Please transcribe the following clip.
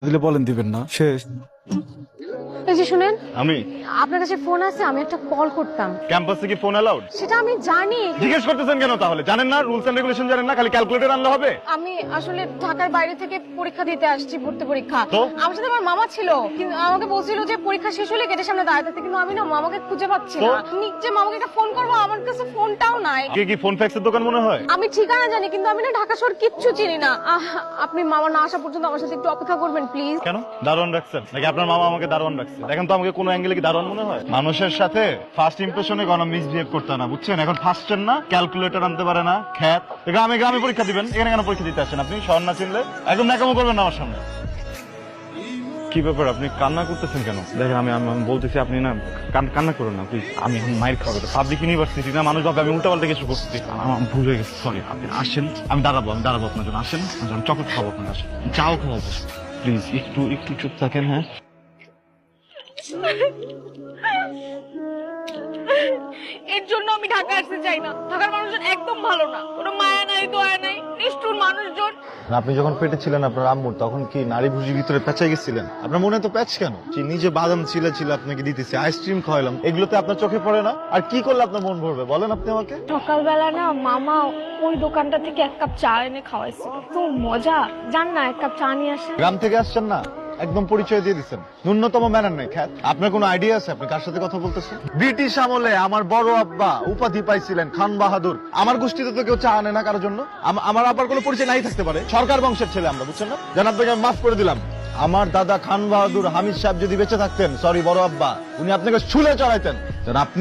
দিলে বলেন দিবেন না শেষ। এই যে শুনেন, আমি আপনার কাছে ফোন আছে, আমি একটা কল করতাম। ক্যাম্পাসে কি ফোন অ্যালাউড? সেটা আমি জানি। জিজ্ঞেস করতেছেন কেন তাহলে? জানেন না রুলস এন্ড রেগুলেশন? জানেন না খালি ক্যালকুলেটর আনলে হবে? আমি আসলে ঢাকার বাইরে থেকে পরীক্ষা দিতে আসছি, ভর্তি পরীক্ষা। তো? আমার সাথে আমার মামা ছিল, কিন্তু আমাকে বলছিল যে পরীক্ষা শেষ হলে গেটের সামনে দাঁড়াতে, কিন্তু আমি না মামাকে খুঁজে পাচ্ছি তো? না। আমি যে মামাকে একটা ফোন করবো, আমার কাছে ফোনটাও নাই। কে কি ফোন ফ্যাক্সের দোকান মনে হয়? আমি ঠিকানা জানি, কিন্তু আমি না ঢাকা শহর কিচ্ছু চিনি না। আপনি মামা না আসা পর্যন্ত আমার সাথে একটু অপেক্ষা করবেন প্লিজ। কেন দারোয়ান রাখছেন নাকি আপনার মামা আমাকে দারোয়ান রাখছে? দেখেন তো আমাকে কোনো অ্যাঙ্গেলে কি দারোয়ান মনে হয়? মানুষের সাথে ফার্স্ট ইমপ্রেশনে কোনো মিসবিহেভ করতে না, বুঝছেন? এখন ফার্স্টের না ক্যালকুলেটর আনতে পারে না খ্যাত। গ্রামে গ্রামে পরীক্ষা দিবেন, এখানে কেন পরীক্ষা দিতে আসেন আপনি? শহর না চিনলে একদম ন্যাকামো করবেন না আমার সামনে। কি ব্যাপার, আপনি কান্না করতেছেন কেন? দেখেন আমি বলতেছি আপনি না কান্না করুন না প্লিজ। আমি এখন মাইর খাবো, পাবলিক ইউনিভার্সিটি না, মানুষ ভাবে আমি উল্টাপাল্টা কিছু করছি। আমার ভুল হয়ে গেছে, সরি। আপনি আসেন, আমি দাঁড়াবো আপনার জন্য। আসেন, আমি চকলেট খাবো আপনার, আসেন, চাও খাওয়াবো। প্লিজ একটু চুপ থাকেন। হ্যাঁ, এর জন্য আমি ঢাকা আসতে চাই না। ঢাকার মানুষজন একদম ভালো না, কোনো মায়া নাই দয়া নাই, নিষ্ঠুর মানুষজন। আপনি যখন পেটে ছিলেন আপনার আম্মুর, তখন কি নারী ভুজির ভিতরে পেঁচাই গেছিলেন? আপনার মনে তো প্যাচ কেন? চিনি যে বাদাম ছিল আপনাকে দিতেছি, আইসক্রিম খাওয়াইলাম, এগুলোতে আপনার চোখে পড়ে না? আর কি করলে আপনার মন ভরবে বলেন আপনি আমাকে? সকালবেলা না মামা ওই দোকানটা থেকে 1 কাপ চা এনে খাওয়াইছিল, তো মজা। জান না, 1 কাপ চা নিয়ে আসেন। গ্রাম থেকে আসছেন না, একদম পরিচয় দিয়ে দিচ্ছেন, ন্যূনতম ম্যানার নেই। খ্যাত, আপনার কোনো আইডিয়া আছে আপনি কার সাথে কথা বলতেছেন? ব্রিটিশ আমলে আমার বড় আব্বা উপাধি পাইছিলেন খান বাহাদুর। আমার গোষ্ঠীতে তো কেউ চা আনে না কারোর জন্য। আমার আব্বার কোনো পরিচয় নাই থাকতে পারে, সরকার বংশের ছেলে আমরা, বুঝছেন না? যেন আপনাকে আমি মাফ করে দিলাম। আমার দাদা খান বাহাদুর হামিদ সাহেব যদি বেঁচে থাকতেন, সরি বড় আব্বা, উনি আপনাকে ছুলে চড়াইতেন। যেন আপনি